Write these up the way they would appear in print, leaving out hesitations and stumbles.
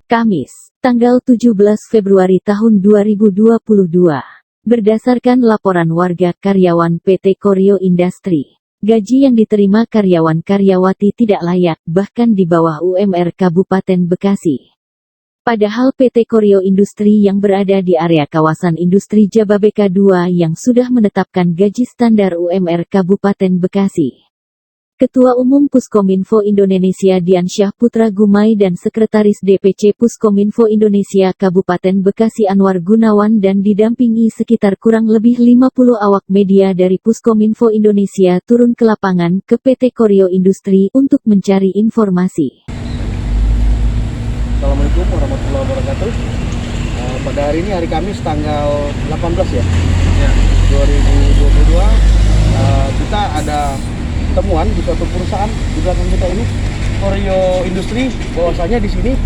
Kamis, tanggal 17 Februari tahun 2022. Berdasarkan laporan warga karyawan PT Koryo Industri, gaji yang diterima karyawan-karyawati tidak layak, bahkan di bawah UMR Kabupaten Bekasi. Padahal PT Koryo Industri yang berada di area kawasan industri Jababeka II yang sudah menetapkan gaji standar UMR Kabupaten Bekasi. Ketua Umum Puskominfo Indonesia Diansyah Putra Gumai dan Sekretaris DPC Puskominfo Indonesia Kabupaten Bekasi Anwar Gunawan dan didampingi sekitar kurang lebih 50 awak media dari Puskominfo Indonesia turun ke lapangan ke PT Koryo Industri untuk mencari informasi. Assalamualaikum warahmatullahi wabarakatuh. Pada hari ini hari Kamis tanggal 18 ya. 2022 kita ada temuan di suatu perusahaan di belakang kita ini, Koryo Industri, bahwasanya di sini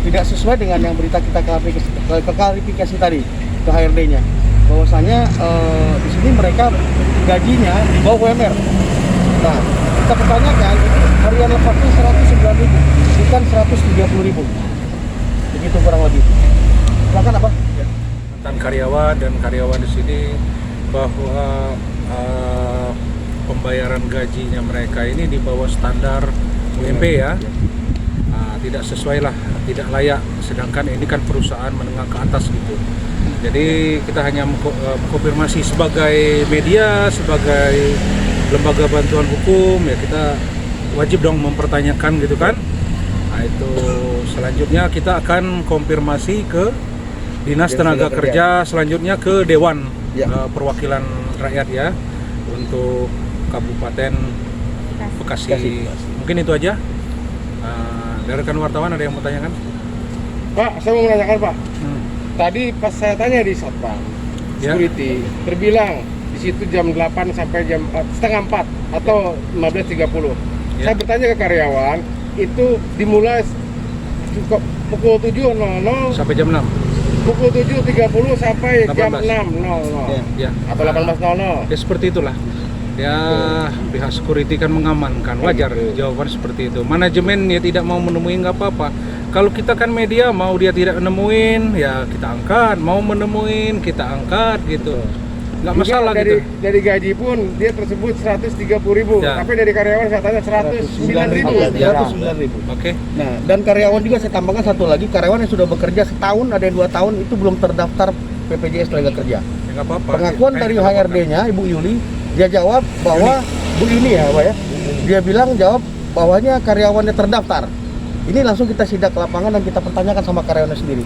tidak sesuai dengan yang berita kita klarifikasi tadi ke HRD-nya, bahwasanya di sini mereka gajinya di bawah UMR. Nah, kita pertanyakan harian lepasnya 109.000, bukan 130.000. Begitu kurang lebih. Silakan apa? Ya. Tentang karyawan dan karyawan di sini bahwa pembayaran gajinya mereka ini di bawah standar UMP ya, tidak sesuai lah, tidak layak. Sedangkan ini kan perusahaan menengah ke atas gitu. Jadi kita hanya mengkonfirmasi sebagai media, sebagai lembaga bantuan hukum ya, kita wajib dong mempertanyakan gitu kan. Nah itu selanjutnya kita akan konfirmasi ke Dinas Tenaga Kerja, selanjutnya ke Dewan Perwakilan Rakyat ya, untuk Kabupaten Bekasi. Mungkin itu aja. Dari rekan wartawan ada yang mau tanyakan? Pak, saya mau menanyakan Pak. Tadi pas saya tanya di Satpam Security, terbilang di situ jam 8 sampai jam 3:30 atau 15.30. Saya bertanya ke karyawan, itu dimulai pukul 7.00 sampai jam 6. Pukul 7.30 sampai 18. jam 6.00 atau 18.00. Ya seperti itulah. Ya pihak security kan mengamankan, wajar jawaban seperti itu. Manajemen ya tidak mau menemui nggak apa-apa. Kalau kita kan media, mau dia tidak nemuin ya kita angkat, mau menemuin kita angkat gitu, nggak masalah gitu. Dari gaji pun dia tersebut 130.000, tapi dari karyawan saya tanya 109.000. Oke. Nah, dan karyawan juga saya tambahkan satu lagi, karyawan yang sudah bekerja setahun, ada yang 2 tahun itu belum terdaftar BPJS Tenaga Kerja. Ya, nggak apa-apa. Pengakuan dari HRD-nya Ibu Yuli, dia jawab bahwa Bu Yuni ya, Pak ya. Dia bilang jawab bahwanya karyawannya terdaftar. Ini langsung kita sidak ke lapangan dan kita pertanyakan sama karyawannya sendiri.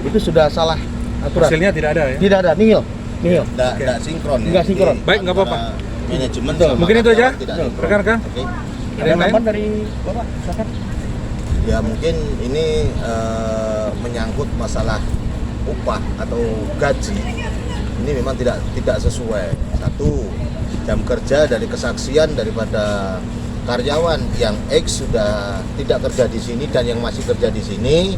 Itu sudah salah aturan. Hasilnya tidak ada ya? Tidak ada, nihil. Tidak sinkron ya. Nggak sinkron. Baik, nggak apa-apa. Manajemen Mungkin itu aja, rekan-rekan. Oke. Ada yang lain dari Bapak? Silakan. Ya mungkin ini menyangkut masalah upah atau gaji. Ini memang tidak sesuai. Satu, jam kerja dari kesaksian daripada karyawan yang X sudah tidak kerja di sini dan yang masih kerja di sini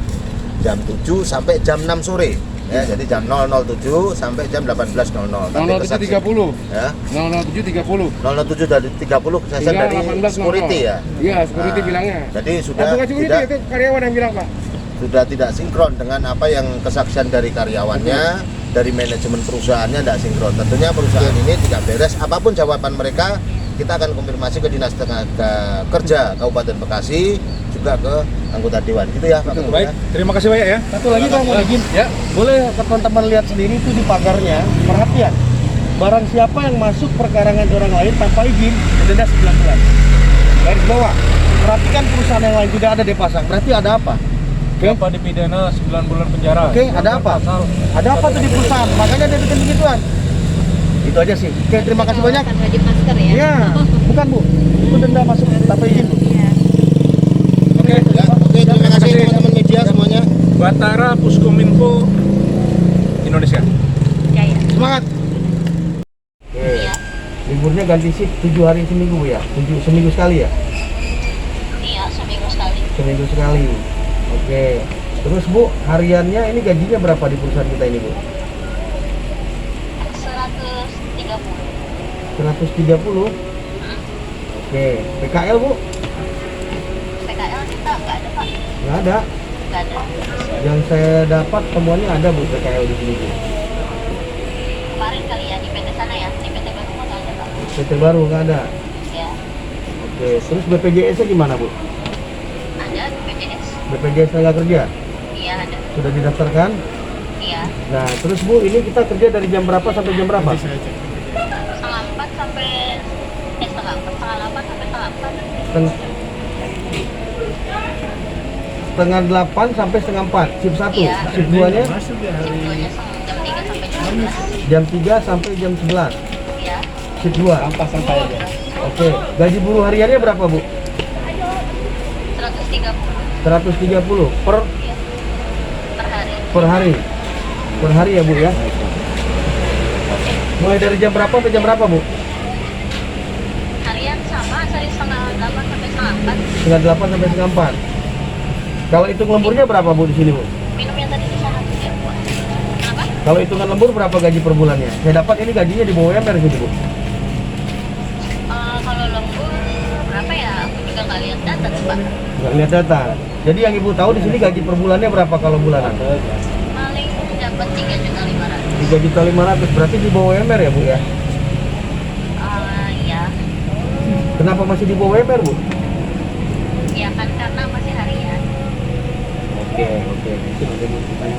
jam 7 sampai jam 6 sore. Ya, jadi jam 007 sampai jam 18.00. 07.30. Ya. 07.30. 007 dari 30 kesaksian dari security ya. Iya, security bilangnya. Jadi sudah bukan security, tidak, itu karyawan yang bilang, Pak. Sudah tidak sinkron dengan apa yang kesaksian dari karyawannya, dari manajemen perusahaannya tidak sinkron. Tentunya perusahaan ini tidak beres. Apapun jawaban mereka, kita akan konfirmasi ke Dinas Tenaga Kerja Kabupaten Bekasi, juga ke anggota Dewan. Gitu ya, Pak Ketua. Baik, terima kasih banyak ya. Satu lagi Pak, mau izin. Ya. Boleh teman-teman lihat sendiri itu di pagarnya. Perhatian. Barang siapa yang masuk perkarangan orang lain tanpa izin, denda 9 bulan. Garis bawah. Perhatikan perusahaan yang lain tidak ada dipasang. Berarti ada apa? Siapa dipidana 9 bulan penjara. Oke, ada apa? Ada apa tuh di perusahaan? Makanya dia bikin begituan. Itu aja sih. Oke, terima kasih banyak. Kan wajib masker ya? Iya, bukan Bu. Itu denda masuk tanpa izin Bu. Iya. Oke. Ya, oke, terima kasih teman-teman media semuanya. Batara Puskominfo Indonesia. Jaya. Semangat. Iya. Liburnya ganti shift 7 hari seminggu Bu ya? Seminggu sekali ya? Iya, seminggu sekali. Seminggu sekali. Oke. Terus Bu, hariannya ini gajinya berapa di perusahaan kita ini Bu? 130. 130. Oke. PKL Bu? PKL kita nggak ada, Pak. Nggak ada. nggak ada. Yang saya dapat temuannya ada Bu PKL di sini Bu. Kemarin kali ya di PT sana ya, di PT baru nggak ada Pak. PT baru nggak ada. Ya, Oke, terus BPJS-nya gimana Bu? ada BPJS. BPJS tenaga kerja Iya ada. sudah didaftarkan? Iya. Nah, terus Bu, ini kita kerja dari jam berapa sampai jam berapa? Setengah 4 sampai setengah 4, setengah 8 sampai setengah 4. Setengah 8 sampai setengah 4, shift 1. Iya. Shift 2-nya Shift 2-nya jam 3 sampai jam 11. jam 3 sampai jam 11. Iya. Shift 2. Santai aja. Oke, gaji buruh hariannya berapa Bu? 130. 130 per Iya. Per hari. per hari. Per hari ya Bu ya. Mulai dari jam berapa sampai jam berapa Bu? Harian sama, dari setengah 8 sampai setengah 4. Setengah 8 sampai setengah 4. Kalau hitung lemburnya berapa Bu di sini Bu? Minum yang tadi di sana tuh ya. Kenapa? Kalau hitungan lembur berapa gaji per bulannya? Saya dapat ini gajinya di bawah UMR sini Bu. Kalau lembur berapa ya? Aku juga nggak lihat data tuh Pak. Nggak lihat data. Jadi yang Ibu tahu di sini gaji per bulannya berapa kalau bulanan? Paling dapat 3.500.000. 3.500.000 berarti di bawah UMR ya Bu ya? Iya. Kenapa masih di bawah UMR Bu? Ya kan karena masih harian. Oke. Itu nanti ditanya.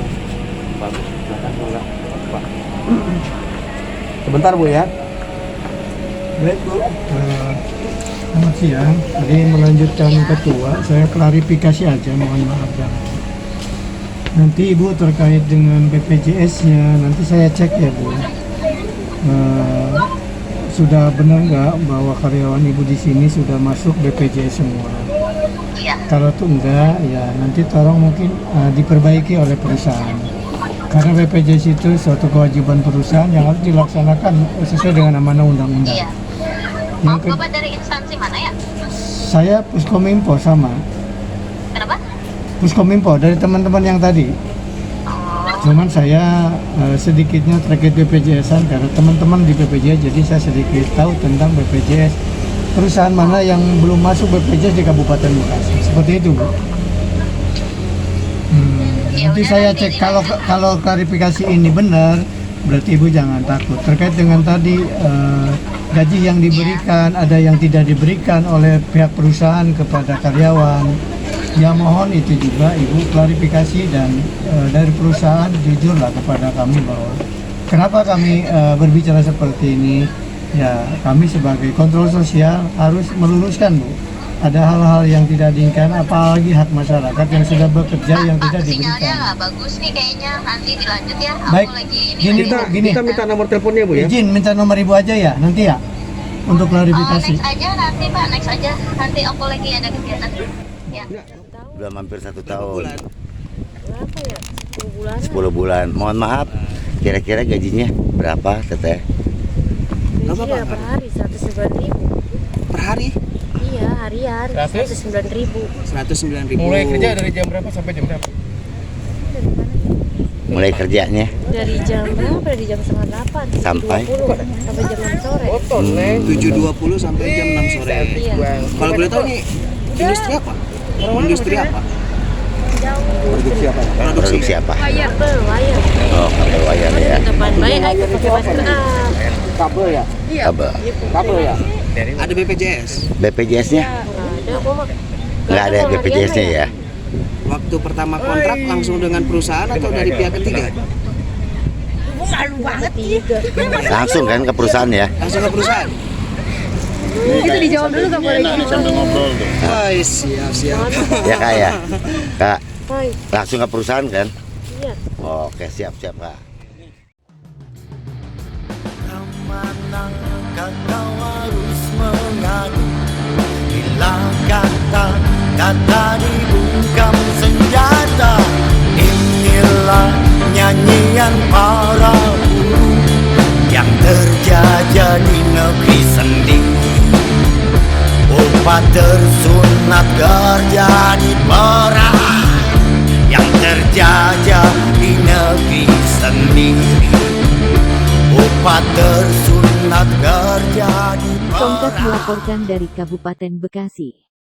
Bagus. Silakan enggak, Pak. Sebentar Bu ya. Baik Bu, selamat siang. Tadi melanjutkan ketua, saya klarifikasi aja, mohon maaf ya. Nanti Ibu terkait dengan BPJS-nya, nanti saya cek ya Bu. Sudah benar nggak bahwa karyawan Ibu di sini sudah masuk BPJS semua? Iya. Kalau itu enggak, ya nanti tolong mungkin diperbaiki oleh perusahaan. Karena BPJS itu suatu kewajiban perusahaan yang harus dilaksanakan sesuai dengan amanah undang-undang. Iya. Yang ke- Bapak dari instansi mana ya? Saya Puskominfo sama. Kenapa? Puskominfo dari teman-teman yang tadi. Cuman saya sedikitnya terkait BPJS-an karena teman-teman di BPJS, jadi saya sedikit tahu tentang BPJS. Perusahaan mana yang belum masuk BPJS di Kabupaten Bekasi. Seperti itu, Bu. Ya Nanti udah, saya nanti cek kalau klarifikasi ini benar, berarti Ibu jangan takut. Terkait dengan tadi gaji yang diberikan, ada yang tidak diberikan oleh pihak perusahaan kepada karyawan. Ya mohon itu juga Ibu klarifikasi dan dari perusahaan jujurlah kepada kami bahwa kenapa kami berbicara seperti ini. Ya kami sebagai kontrol sosial harus meluruskan Bu. Ada hal-hal yang tidak diinginkan, apalagi hak masyarakat yang sudah bekerja yang tidak Sinyalnya diberikan. nggak bagus nih kayaknya. Nanti dilanjut ya. Baik. Aku lagi ini. Gini, lagi Bu, gini. Kita minta nomor teleponnya Bu ya. Izin minta nomor Ibu aja ya nanti ya untuk klarifikasi. Next aja nanti Pak, next aja. Nanti aku lagi ada kegiatan. Ya. Udah hampir 1 tahun. Berapa ya? 10 bulan. 10 bulan. Mohon maaf, kira-kira gajinya berapa, Teteh? Gaji per hari 109.000. Per hari Iya, harian 109.000. 109.000. Mulai kerja dari jam berapa sampai jam berapa? Mulai kerjanya Dari jam berapa? Dari jam setengah 8 Sampai? 20 sampai jam 6 sore. 7.20 sampai jam 6 sore. Iya. Kalau boleh tahu nih industri apa? Industri apa? Produksi apa? produksi apa? Kabel, wayar. Oh, kabel wayar ya. Depan baik aja pakai masker. Kabel ya. Kabel. Kabel ya. Ada BPJS. BPJS-nya Ada kok Mak. nggak ada BPJS-nya ya. Waktu pertama kontrak langsung dengan perusahaan atau dari pihak ketiga? Tiga. Langsung kan ke perusahaan ya. Langsung ke perusahaan. Kita dijawab dulu nggak boleh gitu. Hai, siap. Ya Kak ya. Kak, Hai, langsung ke perusahaan kan? iya. Oke, siap Kak. Kau harus mengadu bila kata dibungkam senjata. Inilah nyanyian para buruh yang terjajah di negeri sendiri. Upah tersunat kerja di perah yang terjajah di negeri sendiri. Upah tersunat kerja di Tongkat melaporkan dari Kabupaten Bekasi.